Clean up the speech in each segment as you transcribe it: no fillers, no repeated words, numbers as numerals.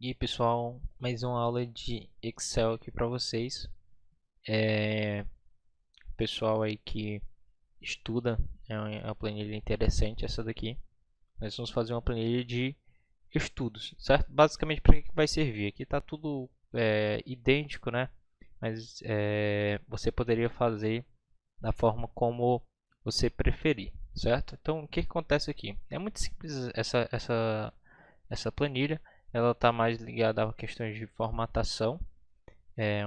E aí, pessoal, mais uma aula de Excel aqui para vocês. Pessoal aí que estuda, é uma planilha interessante essa daqui. Nós vamos fazer uma planilha de estudos, certo? Basicamente, para que vai servir? Aqui está tudo idêntico, né? Mas você poderia fazer da forma como você preferir, certo? Então, o que acontece aqui? É muito simples essa planilha. Ela está mais ligada a questões de formatação,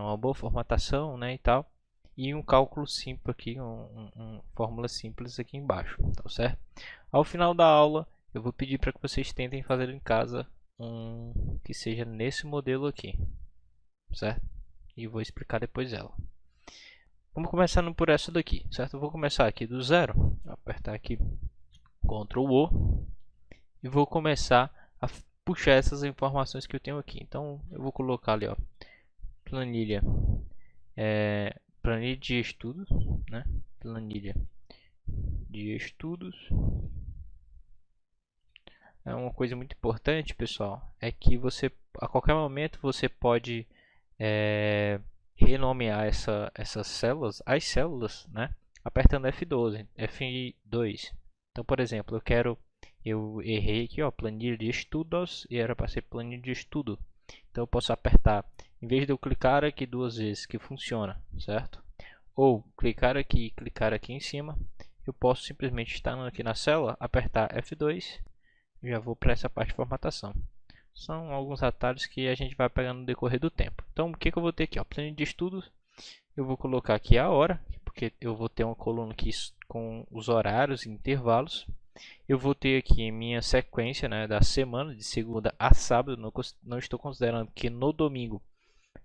uma boa formatação, né, e tal, e um cálculo simples aqui, fórmula simples aqui embaixo, tá certo? Ao final da aula, eu vou pedir para que vocês tentem fazer em casa um que seja nesse modelo aqui, certo? E vou explicar depois ela. Vamos começando por essa daqui, certo? Eu vou começar aqui do zero, vou apertar aqui Ctrl O e vou começar a puxar essas informações que eu tenho aqui. Então, eu vou colocar ali, ó, planilha planilha de estudos, né? Planilha de estudos. É uma coisa muito importante, pessoal, é que você a qualquer momento você pode renomear essas células, as células, né? Apertando F12, F2. Então, por exemplo, eu errei aqui, ó, planilha de estudos e era para ser planilha de estudo. Então, eu posso apertar, em vez de eu clicar aqui duas vezes, que funciona, certo? Ou clicar aqui e clicar aqui em cima, eu posso simplesmente estar aqui na célula, apertar F2 e já vou para essa parte de formatação. São alguns atalhos que a gente vai pegando no decorrer do tempo. Então, o que eu vou ter aqui? Planilha de estudos. Eu vou colocar aqui a hora, porque eu vou ter uma coluna aqui com os horários e intervalos. Eu vou ter aqui minha sequência, né, da semana, de segunda a sábado. Não estou considerando que no domingo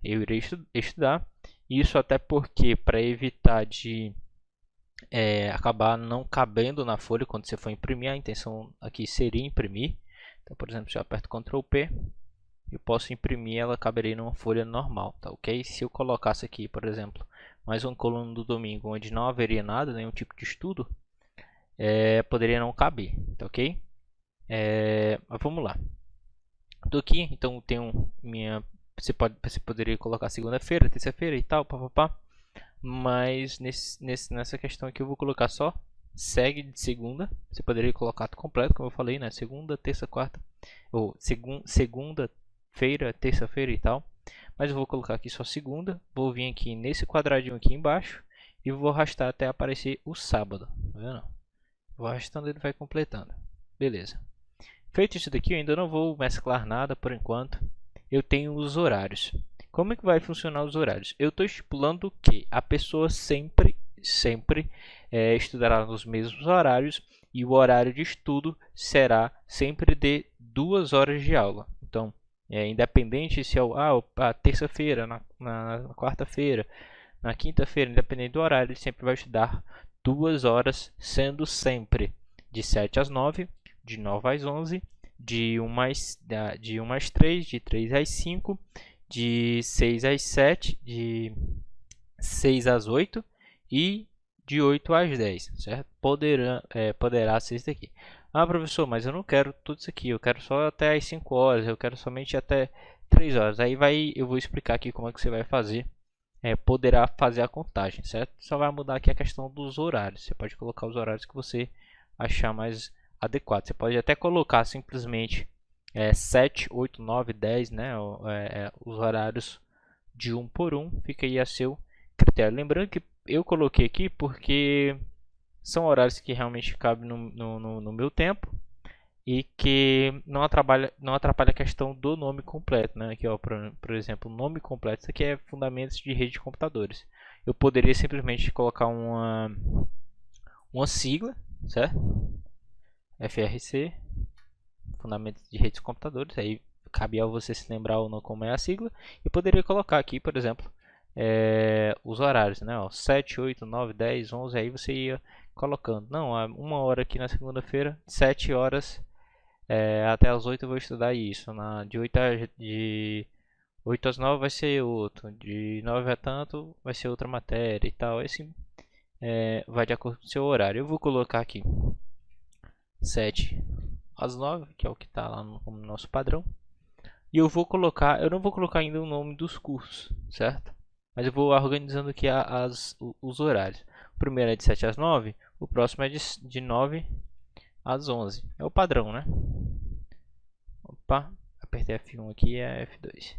eu irei estudar. Isso até porque, para evitar de acabar não cabendo na folha quando você for imprimir, a intenção aqui seria imprimir. Então, por exemplo, se eu aperto Ctrl P, eu posso imprimir, ela caberia numa folha normal, tá ok? Se eu colocasse aqui, por exemplo, mais uma coluna do domingo, onde não haveria nada, nenhum tipo de estudo, poderia não caber, tá ok? Mas vamos lá. Estou aqui, então tenho minha... Você poderia colocar segunda-feira, terça-feira e tal, papapá. Mas nessa questão aqui eu vou colocar só segue de segunda. Você poderia colocar completo, como eu falei, né? Segunda, terça, quarta, ou segunda-feira, terça-feira e tal. Mas eu vou colocar aqui só segunda. Vou vir aqui nesse quadradinho aqui embaixo e vou arrastar até aparecer o sábado. Tá vendo? Vou arrastando, ele vai completando. Beleza. Feito isso daqui, eu ainda não vou mesclar nada por enquanto. Eu tenho os horários. Como é que vai funcionar os horários? Eu estou estipulando que a pessoa sempre estudará nos mesmos horários e o horário de estudo será sempre de 2 horas de aula. Então, independente se é a terça-feira, na quarta-feira, na quinta-feira, independente do horário, ele sempre vai estudar 2 horas, sendo sempre de 7 às 9, de 9 às 11, de 1 às 3, de 3 às 5, de 6 às 7, de 6 às 8 e de 8 às 10, certo? Poderá ser isso aqui. Ah, professor, mas eu não quero tudo isso aqui, eu quero só até às 5 horas, eu quero somente até 3 horas. Eu vou explicar aqui como é que você vai fazer. Poderá fazer a contagem, certo? Só vai mudar aqui a questão dos horários. Você pode colocar os horários que você achar mais adequado. Você pode até colocar simplesmente 7, 8, 9, 10, né? Os horários de um por um. Fica aí a seu critério. Lembrando que eu coloquei aqui porque são horários que realmente cabem no meu tempo e que não atrapalha a questão do nome completo, né? Aqui, ó, por exemplo, nome completo. Isso aqui é fundamentos de rede de computadores. Eu poderia simplesmente colocar uma sigla, certo? FRC, fundamentos de redes de computadores. Aí cabe a você se lembrar ou não como é a sigla. Eu poderia colocar aqui, por exemplo, os horários, né? Ó, 7, 8, 9, 10, 11. Aí você ia colocando. Não, uma hora aqui na segunda-feira, 7 horas até as 8 eu vou estudar isso. De 8 às 9 vai ser outro. De 9 a tanto vai ser outra matéria e tal. Esse vai de acordo com o seu horário. Eu vou colocar aqui 7 às 9, que é o que está lá como nosso padrão. E eu vou colocar, eu não vou colocar ainda o nome dos cursos, certo? Mas eu vou organizando aqui os horários. O primeiro é de 7 às 9, o próximo é de 9 às 11. É o padrão, né? Opa, apertei F1 aqui, é F2.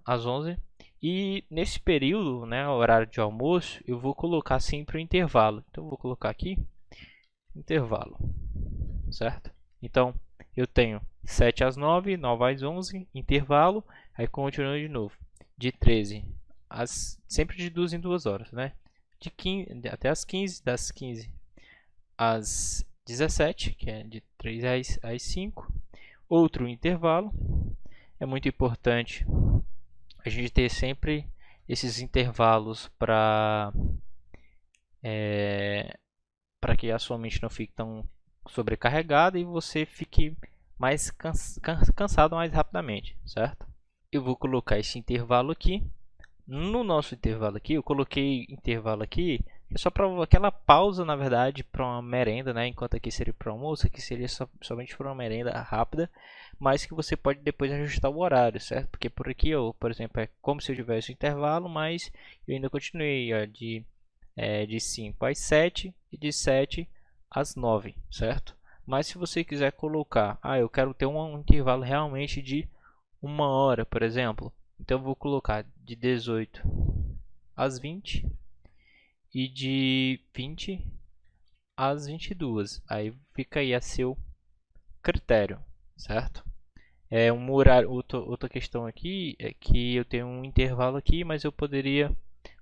Às 11. E nesse período, né, horário de almoço, eu vou colocar sempre o intervalo. Então eu vou colocar aqui intervalo, certo? Então eu tenho 7 às 9, 9 às 11, intervalo, aí continuando de novo, de 13 às, sempre de 2 em 2 horas, né? De 15 até as 15, das 15 às 17, que é de 3 às 5. Outro intervalo. É muito importante a gente ter sempre esses intervalos para que a sua mente não fique tão sobrecarregada e você fique mais cansado mais rapidamente, certo? Eu vou colocar esse intervalo aqui. No nosso intervalo aqui, eu coloquei intervalo aqui é só para aquela pausa, na verdade, para uma merenda, né? Enquanto aqui seria para almoço, aqui seria somente para uma merenda rápida, mas que você pode depois ajustar o horário, certo? Porque por aqui, eu, por exemplo, é como se eu tivesse um intervalo, mas eu ainda continuei ó, de 5 às 7 e de 7 às 9, certo? Mas se você quiser colocar, eu quero ter um intervalo realmente de 1 hora, por exemplo, então eu vou colocar de 18 às 20 e de 20 às 22. Aí fica aí a seu critério, certo? É um horário, outra questão aqui é que eu tenho um intervalo aqui, mas eu poderia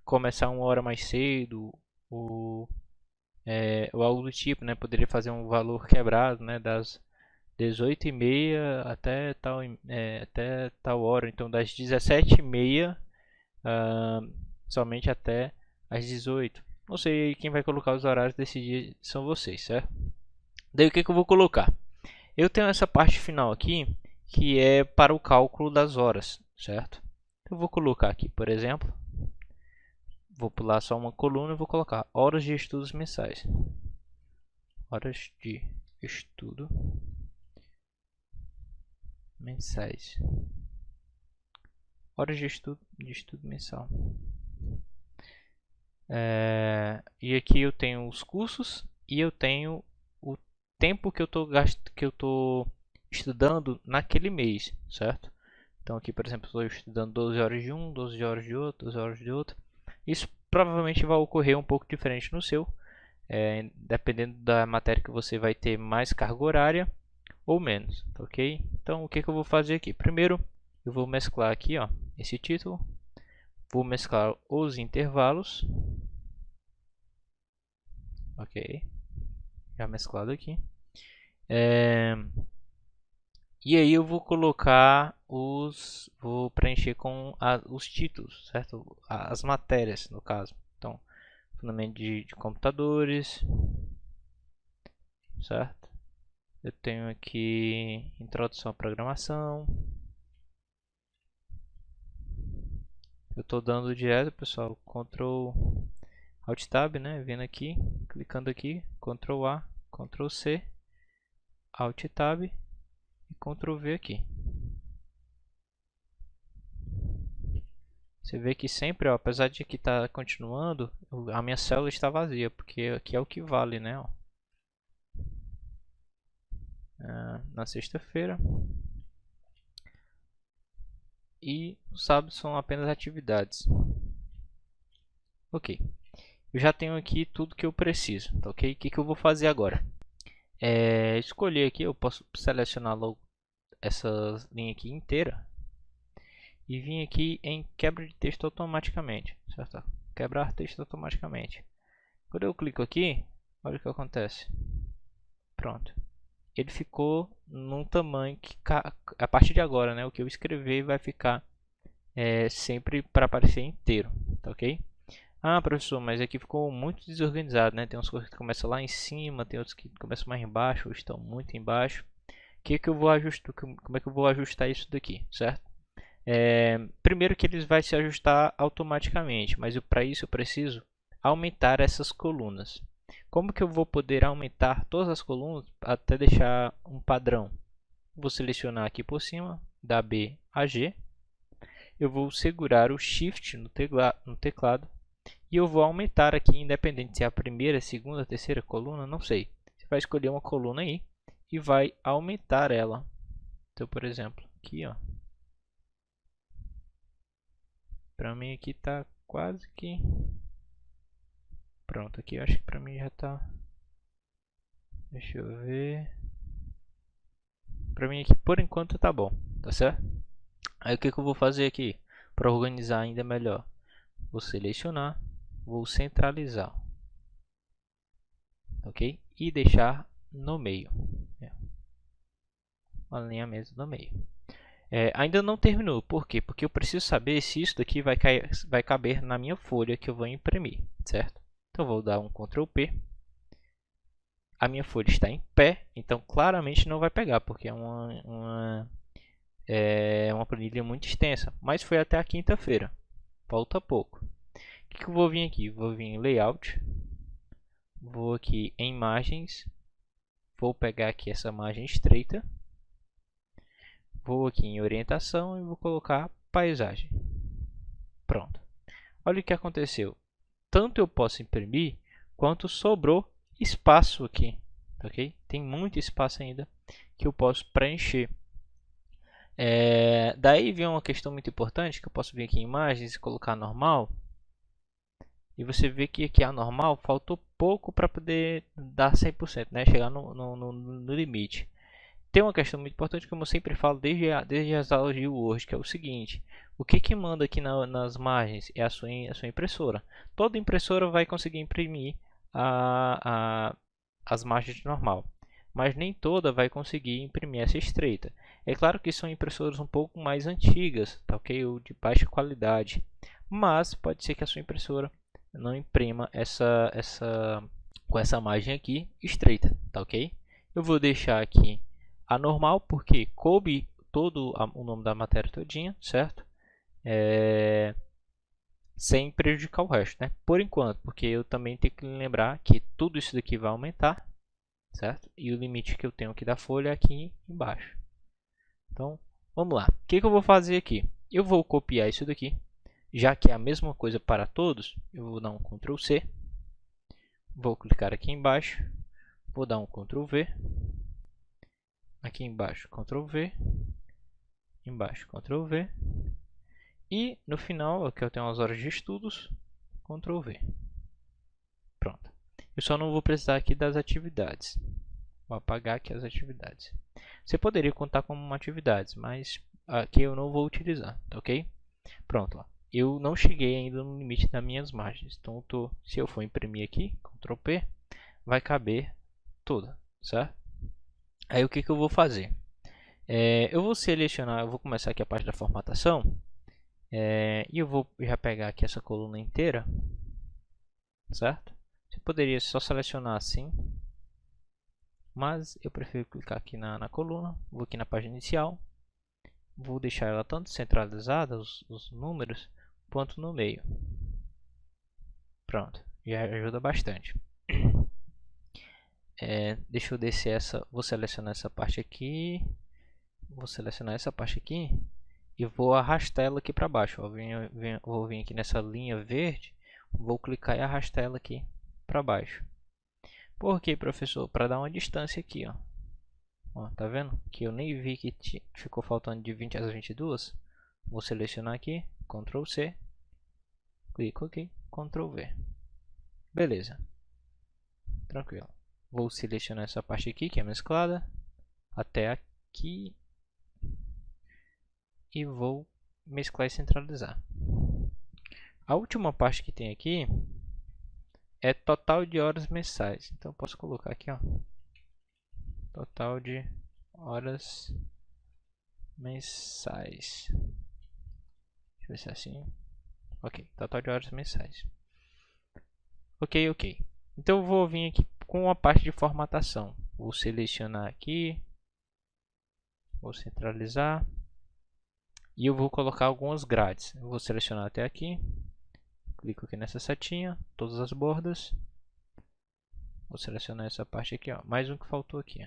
começar 1 hora mais cedo ou algo do tipo, né? Poderia fazer um valor quebrado, né? Das 18h30 até tal hora, então das 17h30 somente até às 18. Não sei quem vai colocar os horários desse dia, são vocês, certo? Daí o que eu vou colocar? Eu tenho essa parte final aqui, que é para o cálculo das horas, certo? Eu vou colocar aqui, por exemplo, vou pular só uma coluna e vou colocar horas de estudos mensais. Horas de estudo mensais. Horas de estudo mensal. E aqui eu tenho os cursos e eu tenho o tempo que eu estou estudando naquele mês, certo? Então aqui, por exemplo, estou estudando 12 horas de um, 12 horas de outro, 12 horas de outro. Isso provavelmente vai ocorrer um pouco diferente no seu, dependendo da matéria que você vai ter mais carga horária ou menos, ok? Então o que eu vou fazer aqui? Primeiro eu vou mesclar aqui, ó, esse título, vou mesclar os intervalos, ok? Já mesclado aqui. E aí eu vou colocar vou preencher com os títulos, certo? As matérias, no caso. Então, fundamento de computadores, certo? Eu tenho aqui introdução à programação. Eu estou dando direto, pessoal, Ctrl Alt Tab, né? Vindo aqui, clicando aqui, Ctrl A, Ctrl C, Alt Tab e Ctrl V aqui. Você vê que sempre, ó, apesar de que está continuando, a minha célula está vazia, porque aqui é o que vale, né? Ó. Na sexta-feira. E no sábado são apenas atividades. Ok. Eu já tenho aqui tudo que eu preciso, tá ok? O que eu vou fazer agora? Escolher aqui, eu posso selecionar logo essa linha aqui inteira e vir aqui em quebra de texto automaticamente, certo? Quebrar texto automaticamente. Quando eu clico aqui, olha o que acontece. Pronto. Ele ficou num tamanho que a partir de agora, né, o que eu escrever vai ficar sempre para aparecer inteiro, tá ok? Professor, mas aqui ficou muito desorganizado, né? Tem umas coisas que começam lá em cima, tem outras que começam mais embaixo, ou estão muito embaixo. Que eu vou ajustar? Como é que eu vou ajustar isso daqui, certo? Primeiro que eles vai se ajustar automaticamente, mas para isso eu preciso aumentar essas colunas. Como que eu vou poder aumentar todas as colunas até deixar um padrão? Vou selecionar aqui por cima, da B a G. Eu vou segurar o Shift no teclado e eu vou aumentar aqui, independente se é a primeira, segunda, terceira coluna, não sei. Você vai escolher uma coluna aí e vai aumentar ela. Então, por exemplo, aqui, ó. Para mim aqui tá quase que pronto. Aqui eu acho que para mim já tá. Deixa eu ver. Para mim aqui por enquanto tá bom, tá certo? Aí o que eu vou fazer aqui para organizar ainda melhor? Vou selecionar, vou centralizar, ok? E deixar no meio, alinhamento no meio. Ainda não terminou, por quê? Porque eu preciso saber se isso daqui vai caber na minha folha que eu vou imprimir, certo? Então vou dar um Ctrl P. A minha folha está em pé, então claramente não vai pegar, porque é uma planilha muito extensa. Mas foi até a quinta-feira, falta pouco. O que eu vou vir aqui? Vou vir em Layout, vou aqui em Imagens, vou pegar aqui essa margem estreita, vou aqui em Orientação e vou colocar Paisagem. Pronto. Olha o que aconteceu. Tanto eu posso imprimir, quanto sobrou espaço aqui, ok? Tem muito espaço ainda que eu posso preencher. Daí vem uma questão muito importante, que eu posso vir aqui em Imagens e colocar Normal. E você vê que aqui a normal faltou pouco para poder dar 100%, né? Chegar no limite. Tem uma questão muito importante, como eu sempre falo desde as aulas de Word, que é o seguinte: o que manda aqui nas margens é a sua impressora. Toda impressora vai conseguir imprimir as margens normal, mas nem toda vai conseguir imprimir essa estreita. É claro que são impressoras um pouco mais antigas, tá, ok? Ou de baixa qualidade, mas pode ser que a sua impressora não imprima com essa margem aqui estreita, tá, ok? Eu vou deixar aqui a normal, porque coube todo o nome da matéria todinha, certo? Sem prejudicar o resto, né? Por enquanto, porque eu também tenho que lembrar que tudo isso daqui vai aumentar, certo? E o limite que eu tenho aqui da folha é aqui embaixo. Então, vamos lá. O que eu vou fazer aqui? Eu vou copiar isso daqui, já que é a mesma coisa para todos. Eu vou dar um Ctrl C, vou clicar aqui embaixo, vou dar um Ctrl V, aqui embaixo Ctrl V, embaixo Ctrl V, e no final, aqui eu tenho as horas de estudos, Ctrl V. Pronto. Eu só não vou precisar aqui das atividades. Vou apagar aqui as atividades. Você poderia contar como atividades, mas aqui eu não vou utilizar, tá, ok? Pronto, ó. Eu não cheguei ainda no limite das minhas margens. Então, se eu for imprimir aqui, Ctrl P, vai caber toda, certo? Aí o que eu vou fazer? Eu vou selecionar, eu vou começar aqui a parte da formatação. E eu vou já pegar aqui essa coluna inteira, certo? Você poderia só selecionar assim, mas eu prefiro clicar aqui na coluna. Vou aqui na página inicial, vou deixar ela tanto centralizada, os números, quanto no meio. Pronto, já ajuda bastante. Deixa eu descer vou selecionar essa parte aqui, vou selecionar essa parte aqui e vou arrastar ela aqui para baixo. Vou vir aqui nessa linha verde, vou clicar e arrastar ela aqui para baixo. Por quê, professor? Para dar uma distância aqui, ó. Ó, tá vendo? Que eu nem vi que ficou faltando de 20 às 22. Vou selecionar aqui, Ctrl C, clico aqui, Ctrl V. Beleza. Tranquilo. Vou selecionar essa parte aqui, que é mesclada, até aqui. E vou mesclar e centralizar. A última parte que tem aqui é total de horas mensais. Então, posso colocar aqui, ó, total de horas mensais. Deixa eu ver se é assim. Ok, total de horas mensais. Ok. Então, eu vou vir aqui com a parte de formatação. Vou selecionar aqui. Vou centralizar. E eu vou colocar algumas grades. Eu vou selecionar até aqui. Clico aqui nessa setinha, todas as bordas. Vou selecionar essa parte aqui, ó. Mais um que faltou aqui.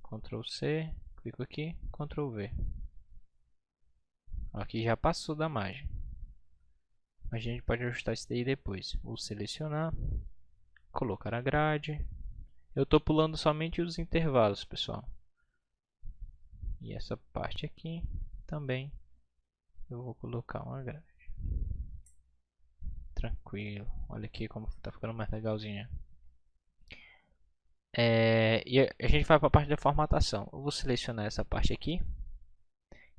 Ctrl C, clico aqui, Ctrl V. Aqui já passou da margem. A gente pode ajustar isso daí depois. Vou selecionar, colocar a grade. Eu estou pulando somente os intervalos, pessoal. E essa parte aqui também eu vou colocar uma grade. Tranquilo. Olha aqui como está ficando mais legalzinha. E a gente vai para a parte da formatação. Eu vou selecionar essa parte aqui.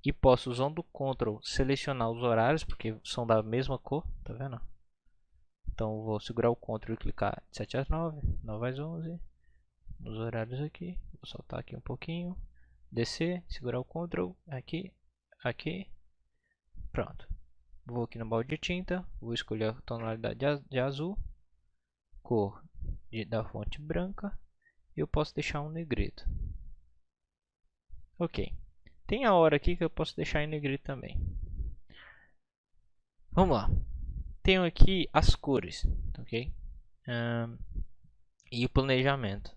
E posso, usando o Ctrl, selecionar os horários, porque são da mesma cor, tá vendo? Então eu vou segurar o Ctrl e clicar de 7 às 9, 9 às 11, nos horários aqui. Vou soltar aqui um pouquinho, descer, segurar o Ctrl, aqui, aqui, pronto. Vou aqui no balde de tinta, vou escolher a tonalidade de azul, cor da fonte branca, e eu posso deixar um negrito. Ok. Tem a hora aqui que eu posso deixar em negrito também. Vamos lá. Tenho aqui as cores, ok? E o planejamento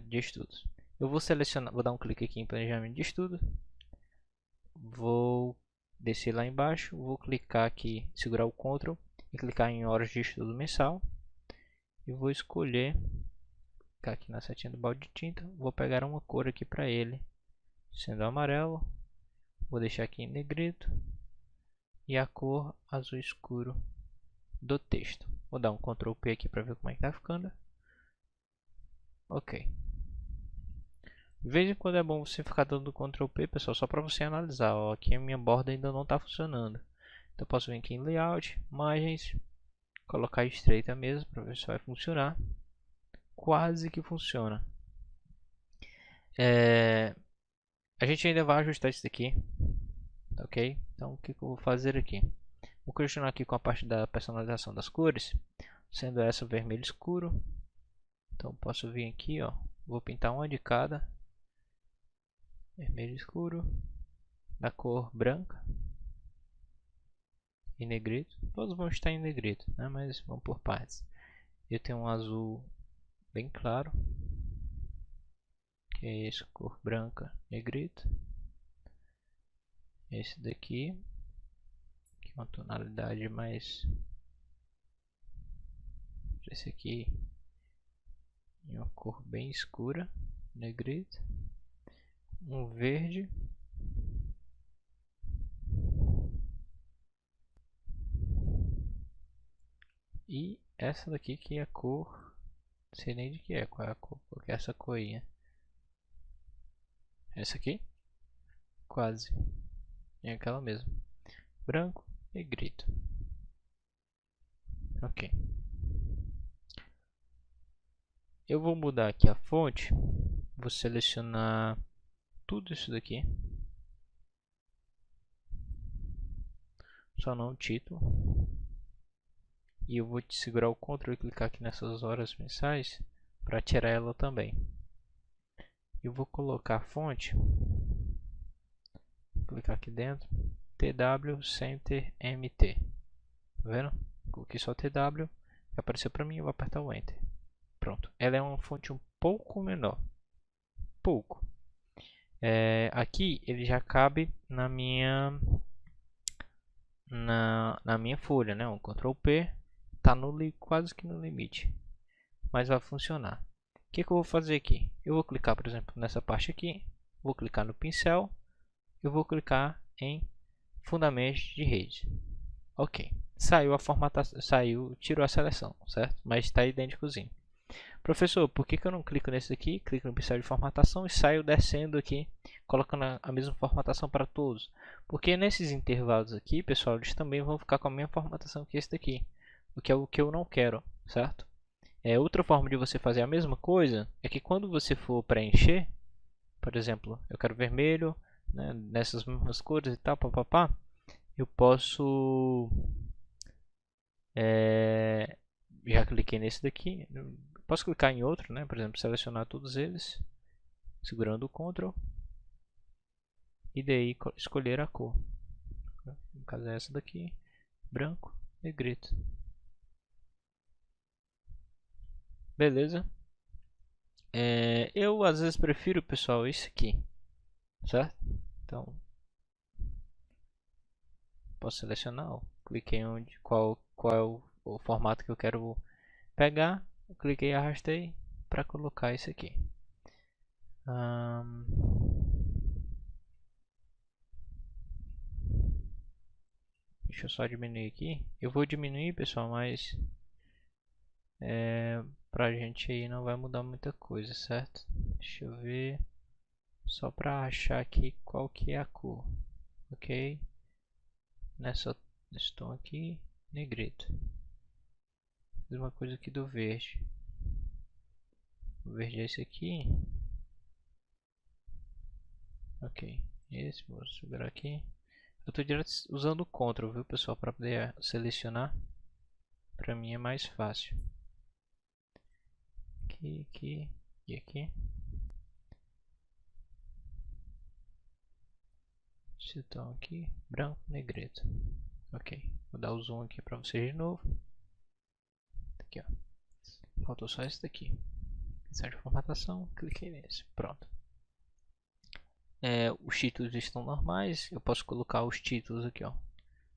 de estudos. Eu vou selecionar, vou dar um clique aqui em planejamento de estudo. Vou descer lá embaixo, vou clicar aqui, segurar o Ctrl e clicar em horas de estudo mensal. E vou escolher, clicar aqui na setinha do balde de tinta, vou pegar uma cor aqui para ele, sendo amarelo. Vou deixar aqui em negrito e a cor azul escuro do texto. Vou dar um Ctrl P aqui para ver como é que tá ficando. Ok. De vez em quando é bom você ficar dando Ctrl P, pessoal, só para você analisar. Ó, aqui a minha borda ainda não está funcionando. Então eu posso vir aqui em Layout, Margens, colocar estreita mesmo para ver se vai funcionar. Quase que funciona. A gente ainda vai ajustar isso daqui. Ok? Então o que eu vou fazer aqui? Vou continuar aqui com a parte da personalização das cores, sendo essa vermelho escuro. Então posso vir aqui, ó, vou pintar uma de cada, vermelho escuro, da cor branca e negrito. Todos vão estar em negrito, né? Mas vamos por partes. Eu tenho um azul bem claro, que é esse, cor branca, negrito. Esse daqui, que é uma tonalidade mais, esse aqui em uma cor bem escura, negrito. Um verde. E essa daqui que é a cor, não sei nem de que é, qual é a cor, porque é essa corinha. Essa aqui, quase, é aquela mesmo, branco e negrito. Ok. Eu vou mudar aqui a fonte, vou selecionar tudo isso daqui, só não o título. E eu vou segurar o Ctrl e clicar aqui nessas horas mensais para tirar ela também. Eu vou colocar a fonte, vou clicar aqui dentro, TW Center MT. Tá vendo? Coloquei só TW, apareceu para mim, eu vou apertar o Enter. Pronto. Ela é uma fonte um pouco menor. Pouco. Aqui ele já cabe na minha folha, né? Um Ctrl P tá quase que no limite, mas vai funcionar. O que eu vou fazer aqui? Eu vou clicar, por exemplo, nessa parte aqui, vou clicar no pincel, eu vou clicar em fundamentos de rede. Ok, saiu a formatação, tirou a seleção, certo? Mas está idênticozinho. Professor, por que eu não clico nesse aqui? Clico no pincel de formatação e saio descendo aqui, colocando a mesma formatação para todos. Porque nesses intervalos aqui, pessoal, eles também vão ficar com a mesma formatação que esse daqui. O que é o que eu não quero, certo? Outra forma de você fazer a mesma coisa é que quando você for preencher, por exemplo, eu quero vermelho, né, nessas mesmas cores e tal, papapá, eu posso... já cliquei nesse daqui, posso clicar em outro, né? Por exemplo, selecionar todos eles, segurando o Ctrl, e daí escolher a cor. No caso é essa daqui, branco, negrito. Beleza? Eu às vezes prefiro, pessoal, isso aqui, certo? Então, posso selecionar, ó. Cliquei onde, qual é o formato que eu quero pegar, cliquei e arrastei para colocar isso aqui. Deixa eu só diminuir aqui. Eu vou diminuir, pessoal, mas pra gente aí não vai mudar muita coisa, certo? Deixa eu ver. Só para achar aqui qual que é a cor. Ok? Nesse tom aqui, negrito. Mesma coisa aqui do verde. O verde é esse aqui. Ok. Esse, vou segurar aqui. Eu estou direto usando o Ctrl, viu, pessoal, para poder selecionar. Para mim é mais fácil. Aqui e aqui. Esse tom aqui, branco, negrito. Ok. Vou dar o zoom aqui para vocês de novo. Aqui, ó. Faltou só esse daqui. Inserto de formatação, cliquei nesse. Pronto. Os títulos estão normais. Eu posso colocar os títulos aqui, ó.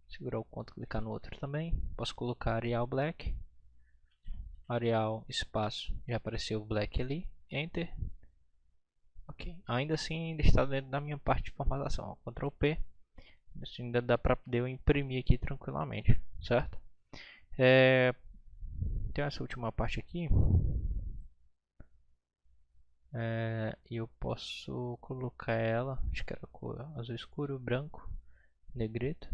Segurar o Ctrl, clicar no outro também. Posso colocar Arial Black. Arial espaço. Já apareceu o Black ali. Enter. Ok. Ainda assim ainda está dentro da minha parte de formatação. Ó. Ctrl P. Assim ainda dá para poder eu imprimir aqui tranquilamente, certo? Tem essa última parte aqui. E eu posso colocar ela, acho que era cor azul escuro, branco, negrito.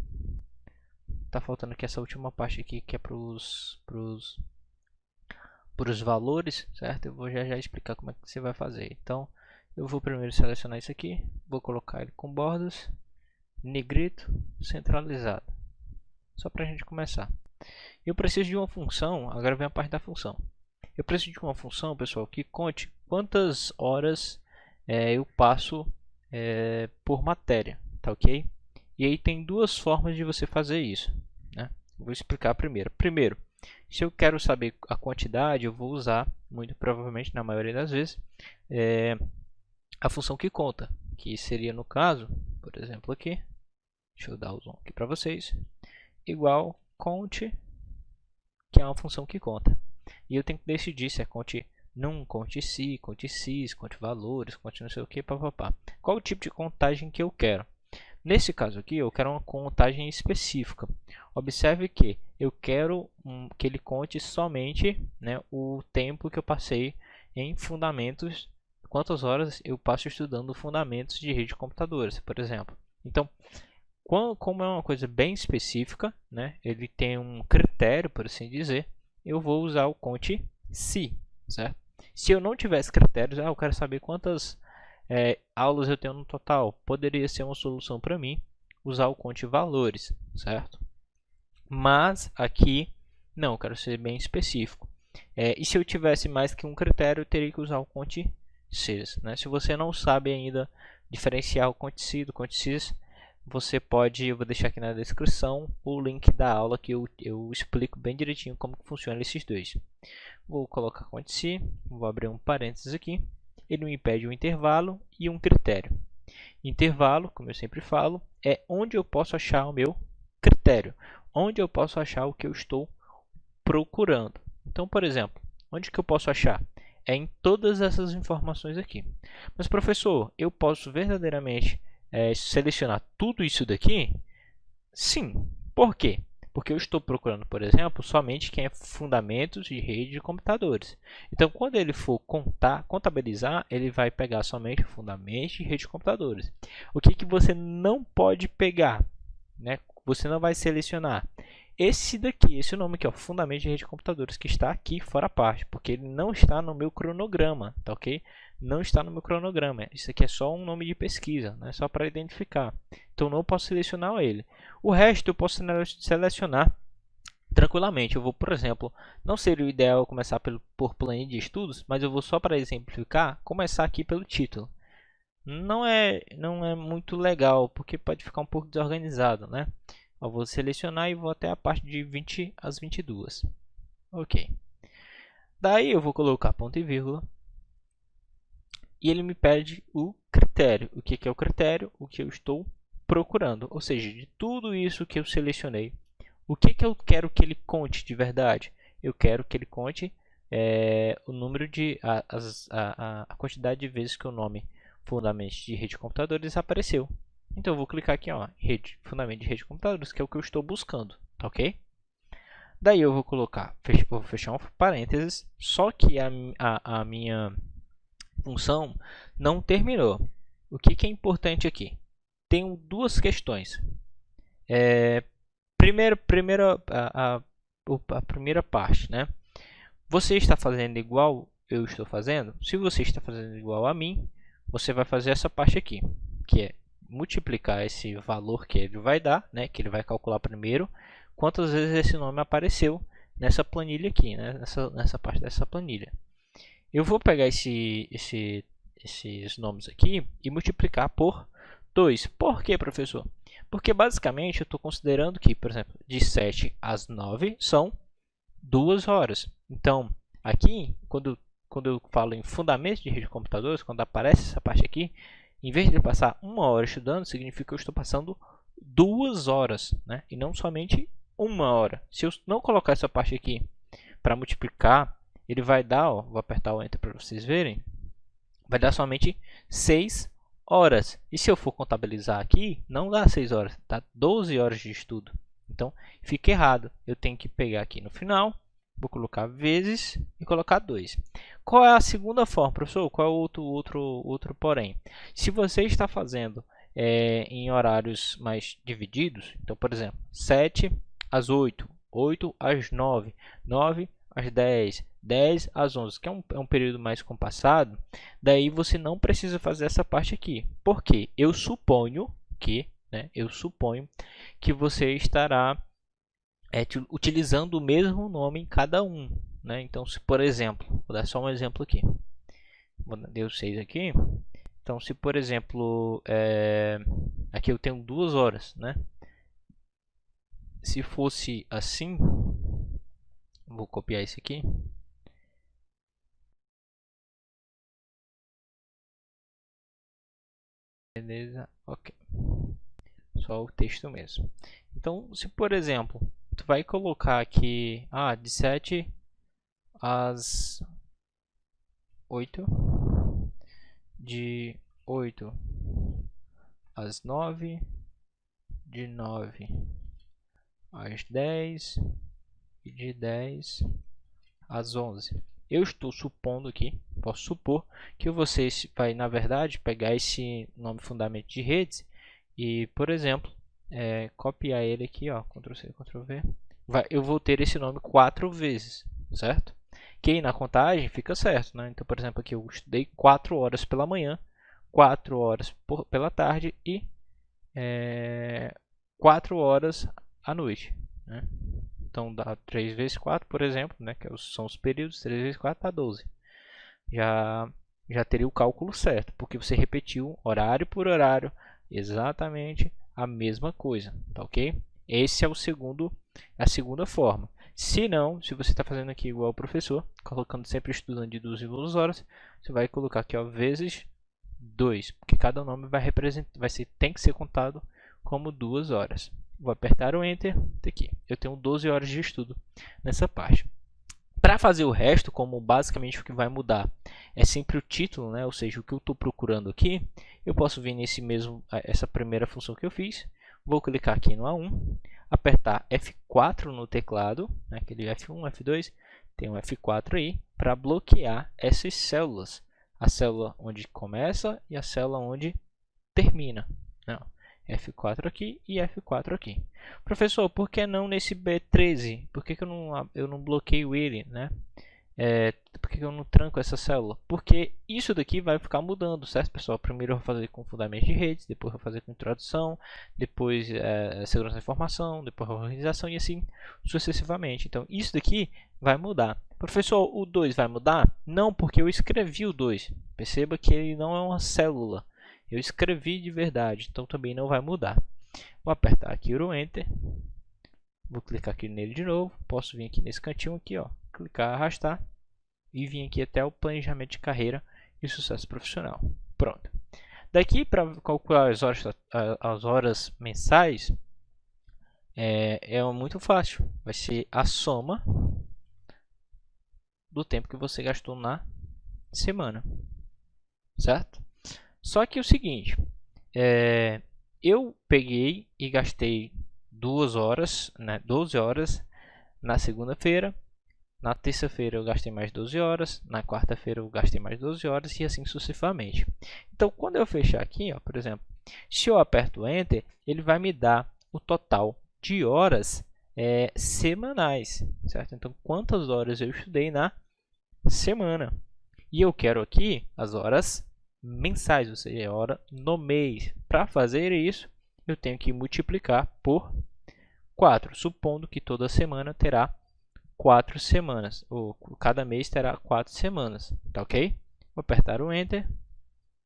Tá faltando aqui essa última parte aqui que é para os valores, certo? Eu vou já explicar como é que você vai fazer. Então eu vou primeiro selecionar isso aqui, vou colocar ele com bordas, negrito, centralizado, só para a gente começar. Eu preciso de uma função, agora vem a parte da função. Eu preciso de uma função, pessoal, que conte quantas horas eu passo por matéria, tá ok? E aí tem duas formas de você fazer isso, né? Vou explicar primeiro. Primeiro, se eu quero saber a quantidade, eu vou usar, muito provavelmente, na maioria das vezes, a função que conta, que seria no caso, por exemplo aqui, deixa eu dar o zoom aqui para vocês, igual conte, que é uma função que conta. E eu tenho que decidir se é conte num, conte si, conte cis, conte valores, conte não sei o que, papapá. Qual o tipo de contagem que eu quero? Nesse caso aqui, eu quero uma contagem específica. Observe que eu quero que ele conte somente, né, o tempo que eu passei em fundamentos, quantas horas eu passo estudando fundamentos de rede de computadores, por exemplo. Então, como é uma coisa bem específica, né, ele tem um critério, por assim dizer, eu vou usar o conte si, certo? Se eu não tivesse critérios, eu quero saber quantas aulas eu tenho no total. Poderia ser uma solução para mim usar o conte valores, certo? Mas aqui não, eu quero ser bem específico. E se eu tivesse mais que um critério, eu teria que usar o conte cis, né? Se você não sabe ainda diferenciar o conte si do conte cis, você pode, eu vou deixar aqui na descrição o link da aula que eu explico bem direitinho como que funciona esses dois. Vou colocar conte si, vou abrir um parênteses aqui. Ele me pede um intervalo e um critério. Intervalo, como eu sempre falo, é onde eu posso achar o meu critério, onde eu posso achar o que eu estou procurando. Então, por exemplo, onde que eu posso achar? É em todas essas informações aqui. Mas, professor, eu posso verdadeiramente selecionar tudo isso daqui? Sim. Por quê? Porque eu estou procurando, por exemplo, somente quem é fundamentos de rede de computadores. Então, quando ele for contabilizar, ele vai pegar somente fundamentos de rede de computadores. O que você não pode pegar, né? Você não vai selecionar esse daqui, esse nome aqui, ó, fundamentos de rede de computadores, que está aqui fora a parte, porque ele não está no meu cronograma, tá ok? Não está no meu cronograma. Isso aqui é só um nome de pesquisa, né? Só para identificar. Então, não posso selecionar ele. O resto eu posso selecionar tranquilamente. Eu vou, por exemplo, não seria o ideal começar por planilha de estudos, mas eu vou só para exemplificar, começar aqui pelo título. Não é muito legal, porque pode ficar um pouco desorganizado, né? Eu vou selecionar e vou até a parte de 20 às 22. Ok. Daí eu vou colocar ponto e vírgula. e ele me pede o critério. O que é o critério? O que eu estou procurando. Ou seja, de tudo isso que eu selecionei, o que eu quero que ele conte de verdade? Eu quero que ele conte o número de a quantidade de vezes que o nome fundamentos de rede de computadores apareceu. Então eu vou clicar aqui, ó, fundamento de rede de computadores, que é o que eu estou buscando, tá ok? Daí eu vou colocar, vou fechar um parênteses, só que a minha função não terminou. O que é importante aqui? Tenho duas questões. A primeira parte, né? Você está fazendo igual eu estou fazendo? Se você está fazendo igual a mim, você vai fazer essa parte aqui, que é multiplicar esse valor que ele vai dar, né? Que ele vai calcular primeiro, quantas vezes esse nome apareceu nessa planilha aqui, né? Nessa parte dessa planilha. Eu vou pegar esses nomes aqui e multiplicar por 2. Por que, professor? Porque basicamente eu estou considerando que, por exemplo, de 7 às 9 são 2 horas. Então, aqui, quando eu falo em fundamentos de rede de computadores, quando aparece essa parte aqui, em vez de passar 1 hora estudando, significa que eu estou passando 2 horas, né? E não somente 1 hora. Se eu não colocar essa parte aqui para multiplicar, ele vai dar, ó, vou apertar o Enter para vocês verem, vai dar somente 6 horas. E se eu for contabilizar aqui, não dá 6 horas, dá 12 horas de estudo. Então, fica errado. Eu tenho que pegar aqui no final, vou colocar vezes e colocar 2. Qual é a segunda forma, professor? Qual é o outro porém? Se você está fazendo em horários mais divididos, então, por exemplo, 7 às 8, 8 às 9, 9 às 10, 10 às 11, que é um período mais compassado, daí você não precisa fazer essa parte aqui. Porque eu suponho que você estará utilizando o mesmo nome em cada um, né? Então, se por exemplo, vou dar só um exemplo aqui, deu 6 aqui. Então, se por exemplo, aqui eu tenho 2 horas, né? Se fosse assim, vou copiar isso aqui. Beleza, ok. Só o texto mesmo. Então, se por exemplo, tu vai colocar aqui, de 7 às 8, de 8 às 9, de 9 às 10 e de 10 às 11. Eu estou supondo aqui, posso supor, que você vai, na verdade, pegar esse nome fundamento de redes e, por exemplo, copiar ele aqui, ó, Ctrl+C, Ctrl+V. Eu vou ter esse nome 4 vezes, certo? Que aí na contagem fica certo, né? Então, por exemplo, aqui eu estudei 4 horas pela manhã, 4 horas pela tarde e 4 horas à noite, né? Então, dá 3 vezes 4, por exemplo, né? Que são os períodos, 3 vezes 4 dá 12. Já teria o cálculo certo, porque você repetiu horário por horário, exatamente a mesma coisa, tá ok? Esse é a segunda forma. Se não, se você está fazendo aqui igual o professor, colocando sempre estudante de 2 em 2 horas, você vai colocar aqui, ó, vezes 2, porque cada nome tem que ser contado como 2 horas. Vou apertar o Enter, aqui. Eu tenho 12 horas de estudo nessa parte. Para fazer o resto, como basicamente o que vai mudar é sempre o título, né? Ou seja, o que eu estou procurando aqui, eu posso vir essa primeira função que eu fiz, vou clicar aqui no A1, apertar F4 no teclado, né? Aquele F1, F2, tem um F4 aí, para bloquear essas células, a célula onde começa e a célula onde termina. Não. F4 aqui e F4 aqui. Professor, por que não nesse B13? Por que eu não bloqueio ele, né? Por que eu não tranco essa célula? Porque isso daqui vai ficar mudando, certo, pessoal? Primeiro eu vou fazer com fundamentos de redes, depois eu vou fazer com introdução, depois segurança da informação, depois organização e assim sucessivamente. Então, isso daqui vai mudar. Professor, o 2 vai mudar? Não, porque eu escrevi o 2. Perceba que ele não é uma célula. Eu escrevi de verdade, então também não vai mudar. Vou apertar aqui o Enter. Vou clicar aqui nele de novo. Posso vir aqui nesse cantinho aqui, ó, clicar, arrastar e vir aqui até o planejamento de carreira e sucesso profissional. Pronto. Daqui para calcular as horas mensais é muito fácil. Vai ser a soma do tempo que você gastou na semana, certo? Só que é o seguinte, eu peguei e gastei 2 horas, né, 12 horas na segunda-feira. Na terça-feira eu gastei mais 12 horas, na quarta-feira eu gastei mais 12 horas e assim sucessivamente. Então, quando eu fechar aqui, ó, por exemplo, se eu aperto Enter, ele vai me dar o total de horas semanais, certo? Então, quantas horas eu estudei na semana. E eu quero aqui as horas mensais, ou seja, a hora no mês. Para fazer isso, eu tenho que multiplicar por 4, supondo que toda semana terá 4 semanas, ou cada mês terá 4 semanas, tá ok? Vou apertar o Enter,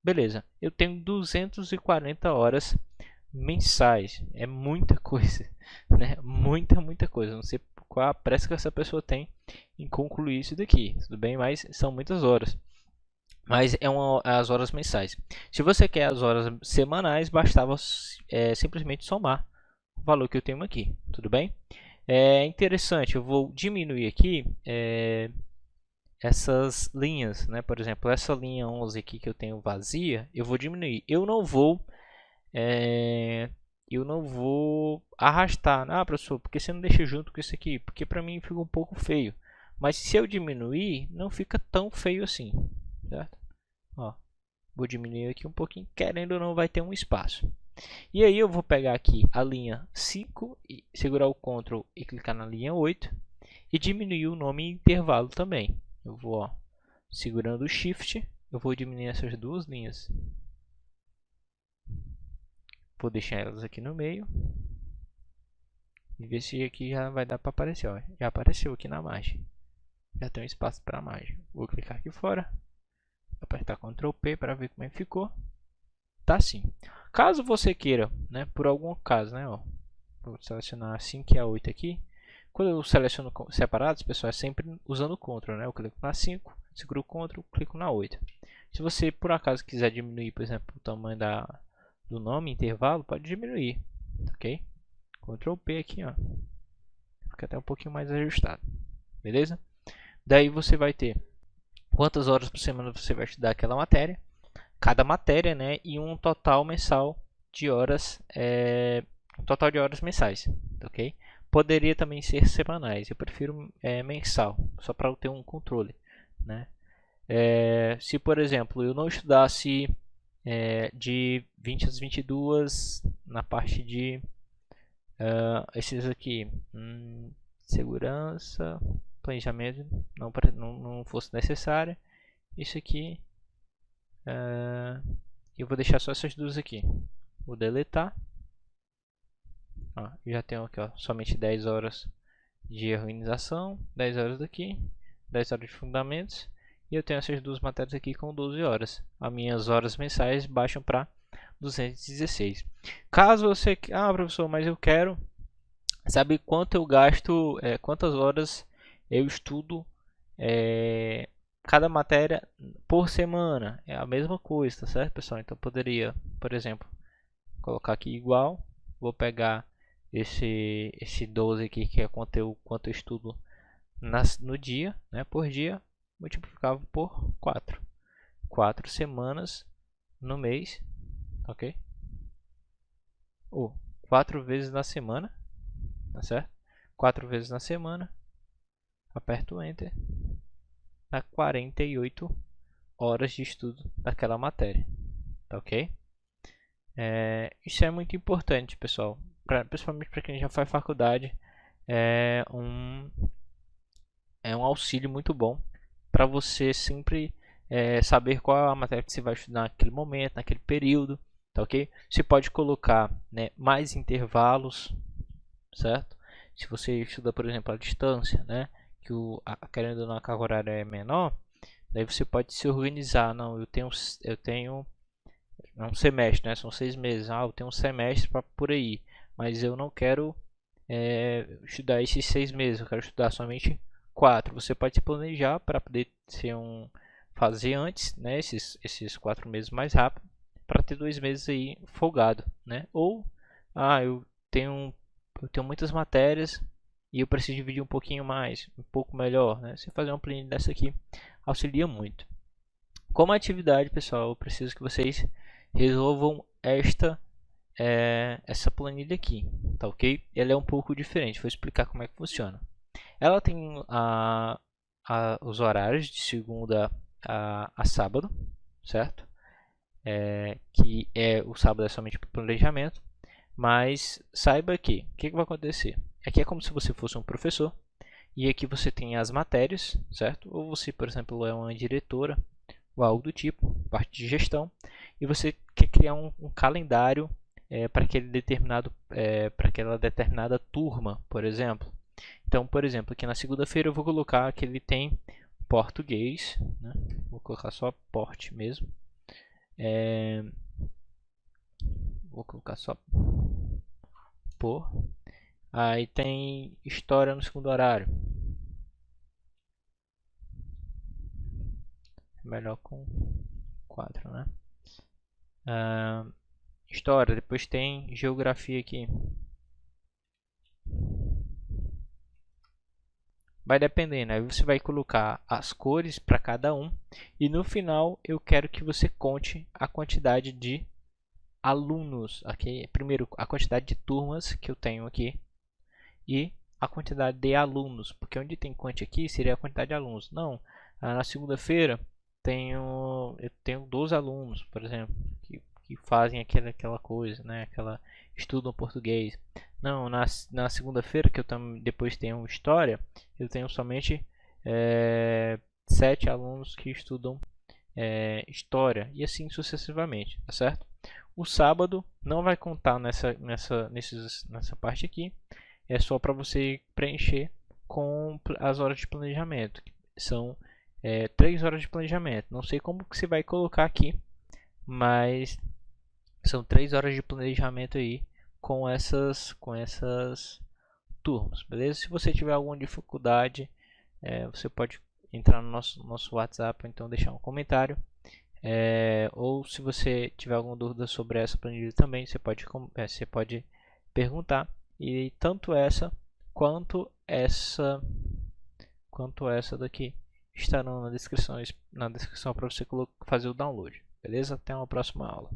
beleza. Eu tenho 240 horas mensais, é muita coisa, né? Muita coisa. Não sei qual a pressa que essa pessoa tem em concluir isso daqui, tudo bem? Mas são muitas horas. Mas as horas mensais. Se você quer as horas semanais, bastava simplesmente somar o valor que eu tenho aqui, tudo bem? É interessante, eu vou diminuir aqui essas linhas, né? Por exemplo, essa linha 11 aqui que eu tenho vazia, eu vou diminuir. Eu não vou arrastar. Ah, professor, por que você não deixa junto com isso aqui? Porque para mim fica um pouco feio. Mas se eu diminuir, não fica tão feio assim, certo? Ó, vou diminuir aqui um pouquinho, querendo ou não vai ter um espaço. E aí eu vou pegar aqui a linha 5, e segurar o Ctrl e clicar na linha 8 e diminuir o nome em intervalo também. Eu vou segurando o Shift, eu vou diminuir essas duas linhas. Vou deixar elas aqui no meio e ver se aqui já vai dar para aparecer. Ó. Já apareceu aqui na margem. Já tem um espaço para a margem. Vou clicar aqui fora, apertar Ctrl P para ver como é que ficou. Tá assim. Caso você queira, né, por algum caso, né, ó, vou selecionar 5 e a 8 aqui. Quando eu seleciono separados, pessoal, é sempre usando o Ctrl, né? Eu clico na 5, seguro o Ctrl, clico na 8. Se você por acaso quiser diminuir, por exemplo, o tamanho do nome, intervalo, pode diminuir, ok? Ctrl P aqui, ó, fica até um pouquinho mais ajustado, beleza? Daí você vai ter quantas horas por semana você vai estudar aquela matéria, cada matéria, né? E um total mensal de horas, um total de horas mensais, ok? Poderia também ser semanais, eu prefiro mensal, só para eu ter um controle, né? Se, por exemplo, eu não estudasse de 20 às 22 na parte de esses aqui, segurança, planejamento, não fosse necessário, isso aqui, eu vou deixar só essas duas aqui, vou deletar. Ó, já tenho aqui ó, somente 10 horas de organização, 10 horas daqui, 10 horas de fundamentos, e eu tenho essas duas matérias aqui com 12 horas. As minhas horas mensais baixam para 216. Caso você, professor, mas eu quero saber quanto eu gasto, quantas horas eu estudo cada matéria por semana, é a mesma coisa, tá certo, pessoal? Então poderia, por exemplo, colocar aqui igual, vou pegar esse 12 aqui, que é quanto eu estudo no dia, né, por dia, multiplicado por 4 semanas no mês, ok? Ou 4 vezes na semana, tá certo? 4 vezes na semana, aperto o Enter, dá 48 horas de estudo daquela matéria, tá ok? Isso é muito importante, pessoal, principalmente para quem já faz faculdade, é um auxílio muito bom para você sempre saber qual é a matéria que você vai estudar naquele momento, naquele período, tá ok? Você pode colocar, né, mais intervalos, certo? Se você estuda, por exemplo, à distância, né, que querendo ou não a carga horária é menor, daí você pode se organizar. Não, eu tenho um semestre, né, são 6 meses. Eu tenho um semestre para por aí, mas eu não quero estudar esses 6 meses, eu quero estudar somente 4. Você pode se planejar para poder ser fazer antes, né, esses 4 meses mais rápido, para ter 2 meses aí folgado, né? Ou eu tenho muitas matérias e eu preciso dividir um pouquinho mais, um pouco melhor, né? Você fazer uma planilha dessa aqui auxilia muito. Como atividade, pessoal, eu preciso que vocês resolvam essa planilha aqui, tá ok? Ela é um pouco diferente, vou explicar como é que funciona. Ela tem os horários de segunda a sábado, certo? Que o sábado é somente para planejamento, mas saiba que o que vai acontecer? Aqui é como se você fosse um professor e aqui você tem as matérias, certo? Ou você, por exemplo, é uma diretora ou algo do tipo, parte de gestão, e você quer criar um calendário para para aquela determinada turma, por exemplo. Então, por exemplo, aqui na segunda-feira eu vou colocar que ele tem português, né? Vou colocar só porte mesmo. Vou colocar só por. Aí tem história no segundo horário. Melhor com 4, né? História, depois tem geografia aqui. Vai dependendo, aí você vai colocar as cores para cada um e no final eu quero que você conte a quantidade de alunos, ok? Primeiro a quantidade de turmas que eu tenho aqui e a quantidade de alunos, porque onde tem quanti aqui seria a quantidade de alunos. Não, na segunda-feira eu tenho 12 alunos, por exemplo, que fazem aquela coisa, né? Estudam português. Não, na segunda-feira que eu depois tenho história, eu tenho somente 7 alunos que estudam história e assim sucessivamente, tá certo? O sábado não vai contar nessa parte aqui, é só para você preencher com as horas de planejamento, que são 3 horas de planejamento. Não sei como que você vai colocar aqui, mas são 3 horas de planejamento aí com essas turmas, beleza? Se você tiver alguma dificuldade, você pode entrar no nosso WhatsApp, ou então deixar um comentário. Ou se você tiver alguma dúvida sobre essa planilha também, você pode perguntar. E tanto essa quanto essa daqui estarão na descrição para você fazer o download. Beleza? Até uma próxima aula.